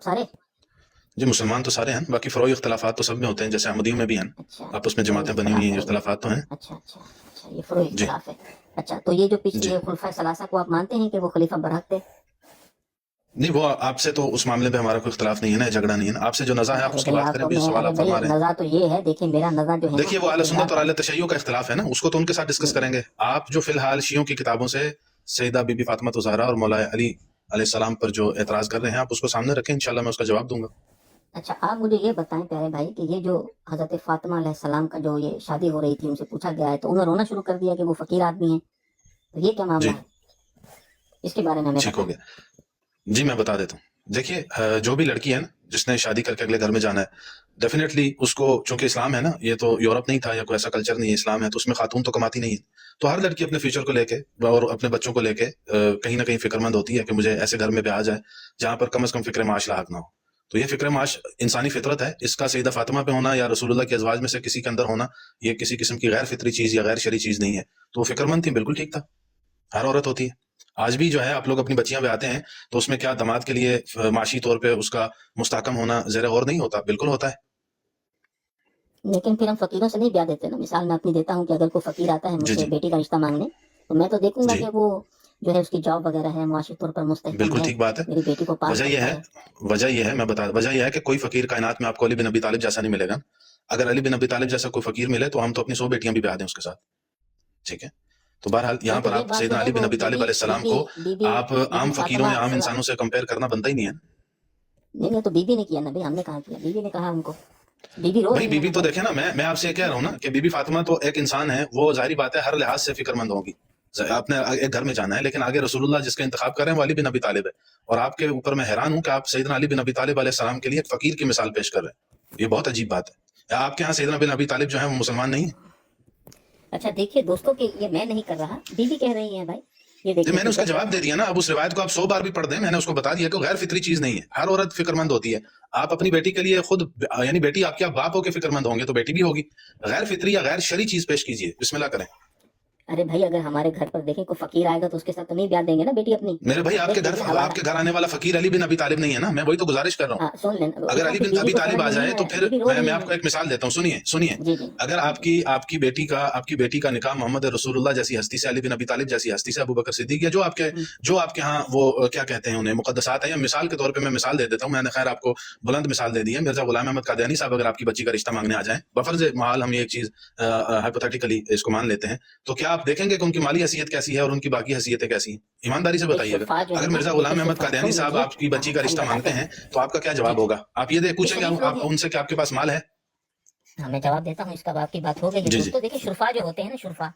आप सारे? जी मुसलमान तो सारे हैं, बाकी फ़रोई इख्तलाफात तो सब में होते हैं, जैसे अहमदियों में भी हैं। अच्छा, आपस में फरोई जमातें बनी हुई हैं, इख्तलाफ है ये। इख्तलाफात तो हैं। अच्छा, ये फरोई जी इख्तलाफ है। अच्छा, तो ये जो जी। पिछले खुलफा सलासा को आप मानते हैं कि वो खलीफा बरहक थे? नहीं, वो आपसे तो उस मामले पे हमारा कोई इख्तलाफ नहीं है ना, झगड़ा नहीं है ना। आपसे जो नज़ा है आप अरे उसकी भाई बात आप करें, तो अभी जो मैं सवाल अरे आप भाई फरमा रहे हैं। नज़ा तो ये है, देखिए मेरा नज़ा जो है ना देखिए वो वो अहले किरदार सुन्नत और पर। अहले तशय्युअ का इख्तलाफ है ना, उसको तो उनके साथ डिस्कस करेंगे। आप जो फिलहाल शियों की किताबों से सैयदा बीबी फातिमा ज़हरा और मौला अली अलैहिस्सलाम पर जो एतराज़ कर रहे हैं, आप उसको सामने रखें, इंशाल्लाह मैं उसका जवाब दूंगा। अच्छा, आप मुझे ये बताएं प्यारे भाई कि ये जो हजरत फातिमा अलैहिस्सलाम का जो ये शादी हो रही थी, उनसे पूछा गया है तो उन्होंने रोना शुरू कर दिया कि वो फकीर आदमी है, तो ये क्या मामला जी, है? इसके बारे में हमें ठीक हो बताएं। गया। जी मैं बता देता हूँ। देखिए जो भी लड़की है ना जिसने शादी करके अगले घर में जाना है, डेफिनेटली उसको, चूंकि इस्लाम है ना, ये तो यूरोप नहीं था या कोई ऐसा कल्चर नहीं है, इस्लाम है तो उसमें खातून तो कमाती नहीं है। तो हर लड़की अपने फ्यूचर को लेके और अपने बच्चों को लेके कहीं ना कहीं फिक्रमंद होती है कि मुझे ऐसे घर में ब्याह जाए जहां पर कम से कम फिक्र माश लाहक ना हो। तो ये फिक्र माश इंसानी फितरत है, इसका सईदा फातिमा पे होना या रसूलुल्लाह के अज़वाज में से किसी के अंदर होना, ये किसी किस्म की गैर फितरी चीज या गैर शरी चीज नहीं है। तो वो फिक्रमंद थी, बिल्कुल ठीक था। हर औरत होती है। आज भी जो है आप लोग अपनी बच्चियां ब्याहते हैं तो उसमें क्या दामाद के लिए माशी तौर पे उसका मुस्तहकम होना ज़ेर गौर नहीं होता? बिल्कुल होता है। लेकिन फिर हम फकीरों से नहीं ब्याह देते ना। मिसाल मैं अपनी देता हूँ कि अगर कोई फकीर आता है जी मुझसे जी बेटी का रिश्ता मांगने, तो मैं तो देखूंगा जी, कि वो जो है उसकी जॉब वगैरह है, मुआशी तौर पर मुस्तहकम बिल्कुल है, ठीक बात है। मेरी बेटी को पाल वजह यह सकता है है। वजह यह है मैं बता वजह यह है कि कोई फकीर कायनात में आपको अली बिन अबी तालिब जैसा नहीं मिलेगा। अगर अली बिन अबी तालिब जैसा कोई फकीर मिले तो हम तो अपनी 100 बेटियां भी ब्याह दें उसके साथ। ठीक है। तो बहरहाल नहीं यहाँ तो पर ये आप बात जो सैयदना है अली वो बिन अबी तालिब बीबी अलैहिस्सलाम बीबी को बीबी आप बीबी आम फकीरों फातिमा या आम सला इंसानों से कंपेयर करना बनता ही नहीं है। नहीं नहीं, तो बीबी ने किया ना भाई, हमने कहा किया, बीबी ने कहा हमको। बीबी रो भाई रही है बीबी ना तो भाई। देखे ना, मैं आपसे ये कह रहा हूँ ना कि बीबी फातिमा तो एक इंसान है, वो जाहिर बात है हर लिहाज से फिक्रमंद होगी। आपने एक घर में जाना है, लेकिन आगे रसूलुल्लाह जिसका इंतखाब कर रहे हैं वो अली बिन अबी तालिब है। और आपके ऊपर मैं हैरान हूँ कि आप सैयदना अली बिन अबी तालिब अलैहिस्सलाम के लिए एक फकीर की मिसाल पेश कर रहे हैं। ये बहुत अजीब बात है। या आपके यहाँ सैयदना बिन अबी तालिब जो है वो मुसलमान नहीं है? अच्छा देखिए दोस्तों कि ये मैं नहीं कर रहा, बीबी कह रही है भाई। ये जी देखिए मैंने कि उसका जब जवाब दे दिया ना। अब उस रिवायत को आप 100 बार भी पढ़ दें, मैंने उसको बता दिया कि वो गैर फितरी चीज नहीं है। हर औरत फिक्रमंद होती है। आप अपनी बेटी के लिए खुद, यानी बेटी आपके आप बाप होकर फिक्रमंद होंगे तो बेटी भी होगी। गैर फितरी या गैर शरी चीज पेश कीजिए, बिस्मिल्लाह करें। अरे भाई अगर हमारे घर पर देखें कोई फकीर आएगा तो उसके साथ तो नहीं ब्याह देंगे ना बेटी अपनी। मेरे भाई देख लीजिए हवाला। आपके घर आने वाला फकीर अली बिन अबी तालिब नहीं है ना? मैं वही तो गुजारिश कर रहा हूँ। हाँ सुन लेना, अगर उसको अली फिर बिन बीबी अबी को समझ तालिब आ में नहीं जाए तो आया, फिर बीबी रो मैं रही आपको है। एक मिसाल देता हूँ, सुनिए सुनिए। जी जी अगर जी आपकी बेटी का निकाह मोहम्मद रसूलुल्लाह जैसी हस्ती से, अली बिन अबी तालिब जैसी हस्ती से, अबू बकर सिद्दीक, या जो आपके यहाँ वो क्या कहते हैं उन्हें मुकद्दसात है, या मिसाल के तौर पे मैं मिसाल दे देता हूँ, मैंने खैर आपको बुलंद मिसाल दे दी है। मिर्जा गुलाम अहमद कादियानी साहब अगर आपकी बच्ची का रिश्ता मांगने आ जाए, बफर्ज महल हम ये एक चीज हाइपोथेटिकली इसको मान लेते हैं, तो क्या आप देखेंगे कि उनकी माली हैसियत कैसी है और उनकी बाकी हैसियतें कैसी हैं? ईमानदारी से भाई बताइएगा। शुफा जो है अगर ना, मिर्जा देखिए गुलाम अहमद शुफा कादियानी सुन साहब लीजिए। आपकी हाँ बच्ची का हम रिश्ता बताते मांगते हैं। हैं तो आपका क्या जी जवाब जी होगा? आप ये ये पूछेंगे शरीफ लोग हैं। उनसे कि आपके पास माल है? हाँ मैं जवाब देता हूँ, इसका आपकी बात हो गई है जी जी दोस्तों। देखिए शुरफा जो होते हैं ना, शुरफा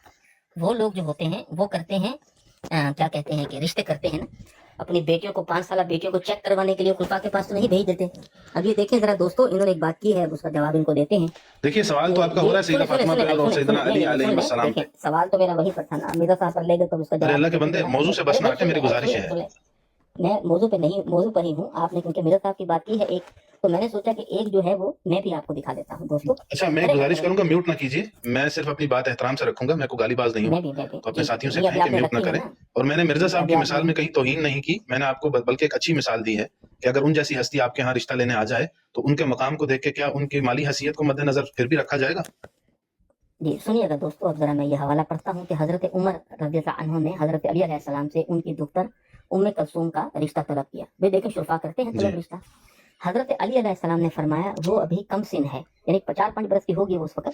वो लोग जो होते हैं वो करते हैं क्या कहते हैं कि रिश्ते करते हैं ना अपनी बेटियों को, 5 साल बेटियों को चेक करवाने के लिए खुलफा के पास तो नहीं भेज देते। अब ये देखें जरा दोस्तों, इन्होंने एक बात की है, अब उसका जवाब इनको देते हैं देखिए सवाल कि तो आपका हो ये रहा है सैयदा सुने सुने फातिमा सुने पे भाई, और सुने सैयदना सुने नहीं अली नहीं सुन ले, अलैहिस्सलाम देखें पे। सवाल तो मेरा वही पर था ना, मीरा साहब पर ले गए तो उसका अरे जवाब अल्लाह तो के देखिए बंदे, देना मौजू पड़ेगा। से अरे बसना भाई हटे, सुन ले, मेरी अरे गुजारिश है। सुन ले। मैं मौजू पे नहीं, मौजू पर ही हूँ, आपने क्योंकि मीरा साहब की बात की है एक, तो मैंने सोचा कि एक जो है वो मैं भी आपको दिखा देता हूँ दोस्तों। अच्छा, मैं अरे गुजारिश करूंगा म्यूट ना कीजिए। मैं सिर्फ अपनी बात एहतराम से रखूंगा, मैं को गालीबाज नहीं हूँ। मैं भी तो अपने जी जी साथियों जी से नहीं, अभी कहें कि आपने म्यूट ना रखी है करें। ना। और मैंने मिर्जा जी साहब अभी की आपने। मिसाल में कहीं तौहीन नहीं की, मैंने आपको बल्कि एक अच्छी मिसाल दी है कि अगर उन जैसी हस्ती आपके यहाँ रिश्ता लेने आ जाए तो उनके मकाम को देख के क्या उनकी माली हैसियत को मद्देनजर फिर भी रखा जाएगा? जी सुनिएगा दोस्तों, अब जरा मैं ये हवाला पढ़ता हूँ कि हजरत उमर रज़ियल्लाहु अन्हु ने हजरत अली अलैहिस्सलाम से उनकी दुख्तर उम्मे कलसूम का रिश्ता तलब किया। वे देखें शुरफा करते हैं जी तलब रिश्ता। हजरत अली अलैहिस्सलाम ने फरमाया वो अभी कम सिन है, यानी 4-5 बरस की होगी वो उस वक्त।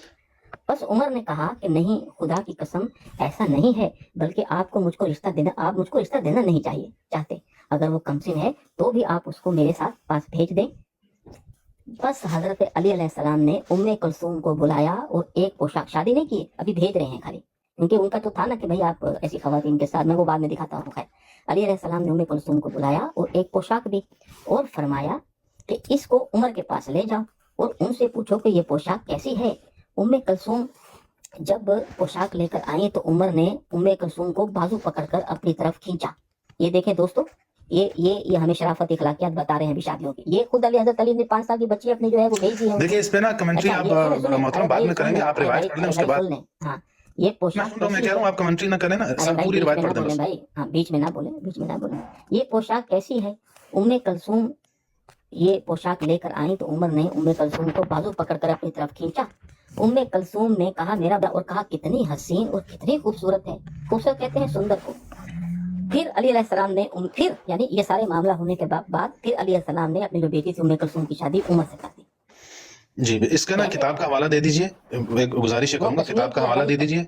बस उमर ने कहा कि नहीं, खुदा की कसम ऐसा नहीं है, बल्कि आप मुझको रिश्ता देना नहीं चाहिए चाहते। अगर वो कम सिन है तो भी आप उसको मेरे साथ पास भेज दें। बस हजरत अली अलैहिस्सलाम ने उम्मे कुलसूम को बुलाया और एक पोशाक, शादी नहीं की, अभी भेज रहे हैं खाली, क्योंकि उनका तो था ना कि भाई आप ऐसी खवातीन के साथ, मैं वो बाद में दिखाता हूँ। खैर अली अलैहिस्सलाम ने उम्मे कुलसूम को बुलाया और एक पोशाक दी और फरमाया कि इसको उमर के पास ले जाओ और उनसे पूछो कि ये पोशाक कैसी है। उम्मे कुलसूम जब पोशाक लेकर आई तो उमर ने उम्मे कुलसूम को बाजू पकड़कर अपनी तरफ खींचा। ये देखें दोस्तों, ये हमें शराफत इखलाकियात बता रहे हैं अभी शादियों की। ये खुद अली हजरत अली ने 5 साल की बच्ची अपनी जो है वो भेज दी है उनको। देखिए इस पे ना कमेंट्री अच्छा आप ये सुने सुने, मोहतरम अरे बाद भाई में सुन करेंगे, लें, आप रिवायत पढ़ लें अरे उसके भाई बाद। सुन लें। हाँ ये मैं पोशाक सुन रहा हूँ, मैं कैसी कह रहा है। हूँ आप कमेंट्री ना करें ना, अरे सब भाई पूरी बीच में रिवायत ना पढ़ दें बोले बस। भाई, हाँ बीच में ना बोले, बीच में ना बोले। ये पोशाक कैसी है। उम्मे कुलसूम ये पोशाक लेकर आई तो उमर ने उम्मे कलसूम को बाजू पकड़कर अपनी तरफ खींचा। उम्मे कलसूम ने कहा मेरा और कहा कितनी हसीन और कितनी खूबसूरत है। खूबसूरत कहते हैं सुंदर को। फिर अली अलैहिस्सलाम ने फिर यानी ये सारे मामला होने के बाद फिर अली अलैहिस्सलाम ने अपनी जो बेटी थी उम्मे कलसूम की शादी उमर से कर दी। जी, इसका ना किताब का हवाला दे दीजिए, एक गुजारिश करूंगा, किताब का हवाला दे दीजिए।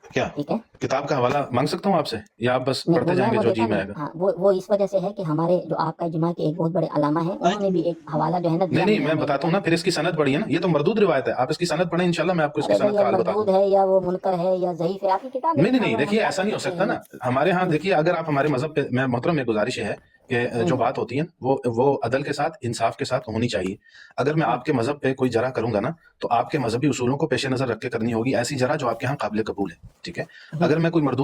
क्या ठीक है, किताब का हवाला मांग सकता हूँ आपसे, या आप बस नहीं, पढ़ते वो जाएंगे वो जो देखा जी में नहीं। आएगा? हाँ, वो इस वजह से है कि हमारे जो आपका इजमा के एक बहुत बड़े अलामा है उन्होंने भी एक हवाला जो है ना दिया नहीं, है मैं हमें। बताता हूँ ना, फिर इसकी सनद पढ़ी है ना, ये तो मरदूद रिवायत है, आप इसकी सनद पढ़ें, इंशाल्लाह मैं आपको इसकी अरे सनद भाई का ये हाल बता मरदूद दूँ। है या वो मुनकर है या ज़ईफ है, आपकी किताब में नहीं नहीं लिखा नहीं, हुआ है, देखिए हम ऐसा नहीं हो क्या सकता कहते ना, हमारे यहाँ देखिए, अगर आप हमारे मजहब पे, मैं मोहतरम एक गुजारिश है कि जो बात होती है वो अदल के साथ, इंसाफ के साथ होनी चाहिए। अगर मैं आपके मजहब पे कोई जरा करूंगा ना, तो आपके मजहबी उसूलों को पेश नजर रख के करनी होगी, ऐसी जरा जो आपके यहाँ काबिल कबूल है, ठीक है? अगर मैं कोई मरदूद